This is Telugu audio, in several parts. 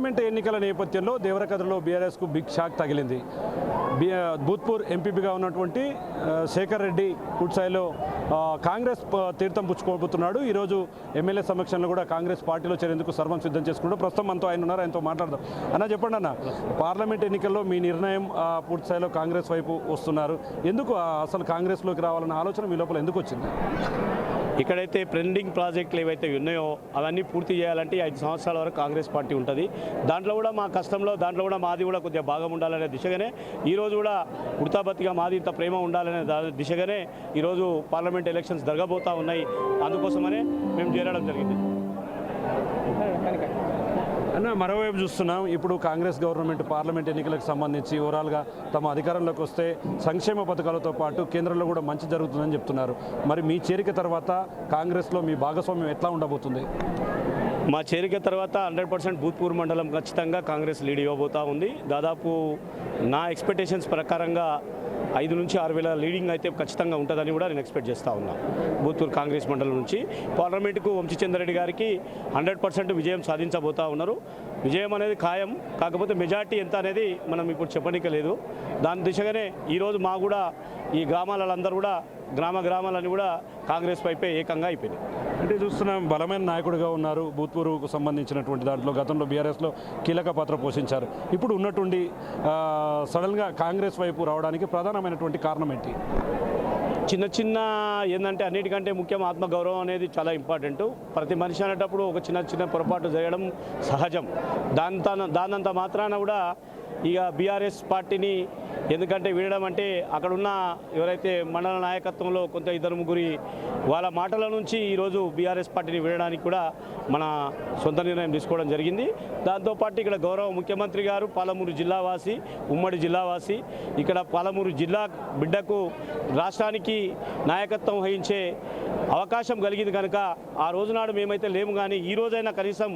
పార్లమెంట్ ఎన్నికల నేపథ్యంలో దేవరకద్రలో బీఆర్ఎస్కు బిగ్ షాక్ తగిలింది. భూత్పూర్ ఎంపీపీగా ఉన్నటువంటి శేఖర్ రెడ్డి పూర్తిస్థాయిలో కాంగ్రెస్ తీర్థం పుచ్చుకోబోతున్నాడు. ఈరోజు ఎమ్మెల్యే సమక్షంలో కూడా కాంగ్రెస్ పార్టీలో చేరేందుకు సర్వం సిద్ధం చేసుకుంటూ ప్రస్తుతం మనతో ఆయన ఉన్నారు, ఆయనతో మాట్లాడదాం. అన్న చెప్పండి అన్న, పార్లమెంట్ ఎన్నికల్లో మీ నిర్ణయం పూర్తిస్థాయిలో కాంగ్రెస్ వైపు వస్తున్నారు. ఎందుకు అసలు కాంగ్రెస్లోకి రావాలన్న ఆలోచన మీ లోపల ఎందుకు వచ్చింది? ఇక్కడైతే పెండింగ్ ప్రాజెక్టులు ఏవైతే ఉన్నాయో అవన్నీ పూర్తి చేయాలంటే 5 సంవత్సరాల వరకు కాంగ్రెస్ పార్టీ ఉంటుంది. దాంట్లో కూడా మా కష్టంలో దాంట్లో కూడా మాది కూడా కొద్దిగా భాగం ఉండాలనే దిశగానే ఈరోజు కూడా ఉడతాబత్తిగా మాది ఇంత ప్రేమ ఉండాలనే దిశగానే ఈరోజు పార్లమెంట్ ఎలక్షన్స్ జరగబోతూ ఉన్నాయి. అందుకోసమనే మేము చేరడం జరిగింది. అన్న, మరోవైపు చూస్తున్నాం, ఇప్పుడు కాంగ్రెస్ గవర్నమెంట్ పార్లమెంట్ ఎన్నికలకు సంబంధించి ఓవరాల్గా తమ అధికారంలోకి వస్తే సంక్షేమ పథకాలతో పాటు కేంద్రంలో కూడా మంచి జరుగుతుందని చెప్తున్నారు. మరి మీ చేరిక తర్వాత కాంగ్రెస్లో మీ భాగస్వామ్యం ఎట్లా ఉండబోతుంది? మా చేరిక తర్వాత 100% భూత్పూర్ మండలం ఖచ్చితంగా కాంగ్రెస్ లీడ్ ఇవ్వబోతూ ఉంది. దాదాపు నా ఎక్స్పెక్టేషన్స్ ప్రకారంగా 5 నుంచి 6 వేల లీడింగ్ అయితే ఖచ్చితంగా ఉంటుందని కూడా నేను ఎక్స్పెక్ట్ చేస్తూ ఉన్నా. భూత్పూర్ కాంగ్రెస్ మండలం నుంచి పార్లమెంటుకు వంశీచంద్రరెడ్డి గారికి 100% విజయం సాధించబోతూ ఉన్నారు. విజయం అనేది ఖాయం, కాకపోతే మెజార్టీ ఎంత అనేది మనం ఇప్పుడు చెప్పడానికి లేదు. దాని దిశగానే ఈరోజు మా కూడా ఈ గ్రామాలందరూ కూడా గ్రామాలన్నీ కూడా కాంగ్రెస్ వైపే ఏకంగా అయిపోయినాయి. అంటే చూస్తున్నాం, బలమైన నాయకుడిగా ఉన్నారు. భూత్పూర్కు సంబంధించినటువంటి దాంట్లో గతంలో బీఆర్ఎస్లో కీలక పాత్ర పోషించారు. ఇప్పుడు ఉన్నటువంటి సడన్గా కాంగ్రెస్ వైపు రావడానికి ప్రధానమైనటువంటి కారణం ఏంటి? చిన్న ఏంటంటే అన్నిటికంటే ముఖ్యం ఆత్మగౌరవం అనేది చాలా ఇంపార్టెంట్. ప్రతి మనిషి అనేటప్పుడు ఒక చిన్న పొరపాటు చేయడం సహజం. దానంత మాత్రాన కూడా ఇక బీఆర్ఎస్ పార్టీని ఎందుకంటే వినడం అంటే అక్కడున్న ఎవరైతే మండల నాయకత్వంలో కొంత 2-3 వాళ్ళ మాటల నుంచి ఈరోజు బీఆర్ఎస్ పార్టీని వినడానికి కూడా మన సొంత నిర్ణయం తీసుకోవడం జరిగింది. దాంతోపాటు ఇక్కడ గౌరవ ముఖ్యమంత్రి గారు పాలమూరు జిల్లావాసి, ఉమ్మడి జిల్లావాసి, ఇక్కడ పాలమూరు జిల్లా బిడ్డకు రాష్ట్రానికి నాయకత్వం వహించే అవకాశం కలిగింది కనుక ఆ రోజునాడు మేమైతే లేము, కానీ ఈ రోజైనా కనీసం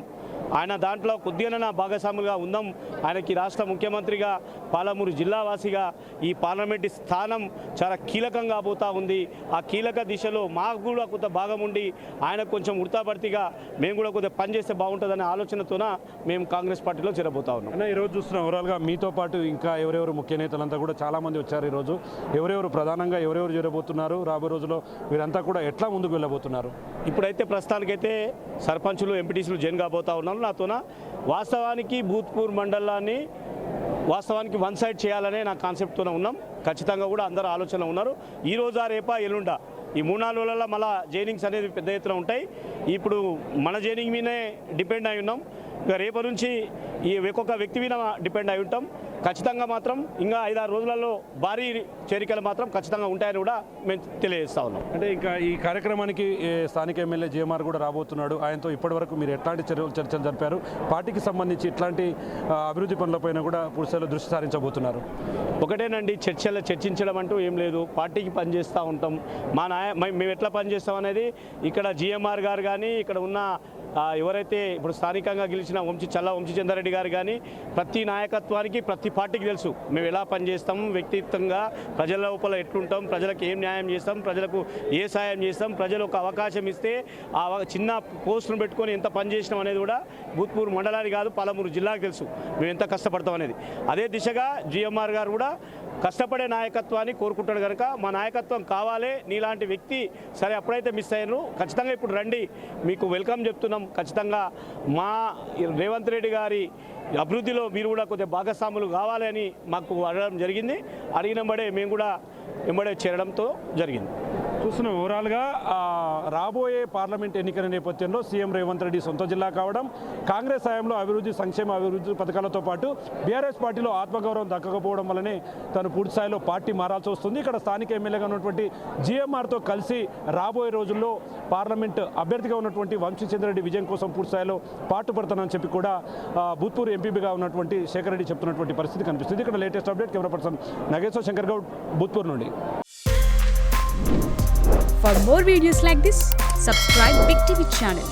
ఆయన దాంట్లో కొద్దిగా భాగస్వాములుగా ఉందాం. ఆయనకి రాష్ట్ర ముఖ్యమంత్రిగా పాలమూరు జిల్లావాసిగా ఈ పార్లమెంటు స్థానం చాలా కీలకంగా పోతూ ఉంది. ఆ కీలక దిశలో మాకు కూడా కొంత భాగం ఉండి ఆయన కొంచెం ఉడతాబడిగా మేము కూడా కొద్దిగా పనిచేస్తే బాగుంటుందనే ఆలోచనతోన మేము కాంగ్రెస్ పార్టీలో చేరబోతా ఉన్నాం. అన్న, ఈరోజు చూస్తున్నాం ఓవరాల్గా మీతో పాటు ఇంకా ఎవరెవరు ముఖ్య నేతలంతా కూడా చాలామంది వచ్చారు. ఈరోజు ఎవరెవరు ప్రధానంగా ఎవరెవరు చేరబోతున్నారు, రాబోయే రోజుల్లో వీరంతా కూడా ఎట్లా ముందుకు వెళ్ళబోతున్నారు? ఇప్పుడైతే ప్రస్తుతానికైతే సర్పంచులు, ఎంపీటీసీలు జైన్ కాబోతా ఉన్నారు. నాతోన వాస్తవానికి భూత్పూర్ మండలాన్ని వాస్తవానికి 1 సైడ్ చేయాలనే నా కాన్సెప్ట్తోనే ఉన్నాం. ఖచ్చితంగా కూడా అందరూ ఆలోచన ఉన్నారు. ఈ రోజా రేపా ఎల్లుండా ఈ 3-4 రోజులలో మళ్ళీ జైనింగ్స్ అనేది పెద్ద ఎత్తున ఉంటాయి. ఇప్పుడు మన జైనింగ్ మీదే డిపెండ్ అయి ఉన్నాం. ఇక రేపటి నుంచి ఈ ఒక్కొక్క వ్యక్తి మీద డిపెండ్ అయి ఉంటాం. ఖచ్చితంగా మాత్రం ఇంకా 5-6 రోజులలో భారీ చేరికలు మాత్రం ఖచ్చితంగా ఉంటాయని కూడా మేము తెలియజేస్తా ఉన్నాం. అంటే ఇంకా ఈ కార్యక్రమానికి స్థానిక ఎమ్మెల్యే జేఎంఆర్ కూడా రాబోతున్నాడు. ఆయనతో ఇప్పటివరకు మీరు ఎట్లాంటి చర్చలు జరిపారు? పార్టీకి సంబంధించి ఇట్లాంటి అభివృద్ధి పనులపైన కూడా పూర్తిస్థాయిలో దృష్టి సారించబోతున్నారు. ఒకటేనండి, చర్చించడం అంటూ ఏం లేదు. పార్టీకి పనిచేస్తూ ఉంటాం. మేము ఎట్లా పనిచేస్తాం అనేది ఇక్కడ జిఎంఆర్ గారు కానీ ఇక్కడ ఉన్న ఎవరైతే ఇప్పుడు స్థానికంగా గెలిచిన వంశీచంద్రరెడ్డి గారు కానీ ప్రతి నాయకత్వానికి ప్రతి పార్టీకి తెలుసు మేము ఎలా పనిచేస్తాం, వ్యక్తిత్వంగా ప్రజల లోపల ఎట్లుంటాం, ప్రజలకు ఏం న్యాయం చేస్తాం, ప్రజలకు ఏ సాయం చేస్తాం, ప్రజలు ఒక అవకాశం ఇస్తే ఆ చిన్న పోస్టును పెట్టుకొని ఎంత పనిచేసినాం అనేది కూడా భూత్పూర్ మండలానికి కాదు పాలమూరు జిల్లాకు తెలుసు మేము ఎంత కష్టపడతాం అనేది. అదే దిశగా జిఎంఆర్ గారు కూడా కష్టపడే నాయకత్వాన్ని కోరుకుంటాడు కనుక మా నాయకత్వం కావాలి. నీలాంటి వ్యక్తి సరే అప్పుడైతే మిస్ అయ్యారు, ఖచ్చితంగా ఇప్పుడు రండి, మీకు వెల్కమ్ చెప్తున్నాం. ఖచ్చితంగా మా రేవంత్ రెడ్డి గారి అభివృద్ధిలో మీరు కూడా కొద్దిగా భాగస్వాములు కావాలి అని మాకు అడగడం జరిగింది. అడిగినబడే మేము కూడా వెంబడే చేరడంతో జరిగింది. చూస్తున్నాం ఓవరాల్గా రాబోయే పార్లమెంట్ ఎన్నికల నేపథ్యంలో సీఎం రేవంత్ రెడ్డి సొంత జిల్లా కావడం, కాంగ్రెస్ హయాంలో సంక్షేమ అభివృద్ధి పథకాలతో పాటు బీఆర్ఎస్ పార్టీలో ఆత్మగౌరవం దక్కకపోవడం వల్లనే తను పూర్తి స్థాయిలో పార్టీ మారాల్సి వస్తుంది. ఇక్కడ స్థానిక ఎమ్మెల్యేగా ఉన్నటువంటి జిఎంఆర్తో కలిసి రాబోయే రోజుల్లో పార్లమెంట్ అభ్యర్థిగా ఉన్నటువంటి వంశీచంద్రరెడ్డి విజయం కోసం పూర్తి స్థాయిలో పాటుపడతానని చెప్పి కూడా భూత్పూర్ ఎంపీగా ఉన్నటువంటి శేఖర్ రెడ్డి చెప్తున్నటువంటి పరిస్థితి కనిపిస్తుంది. ఇక్కడ latest update camera person Nageshwar Shankar Goud, Bhutpur నుండి. For more videos like this, subscribe Big TV channel.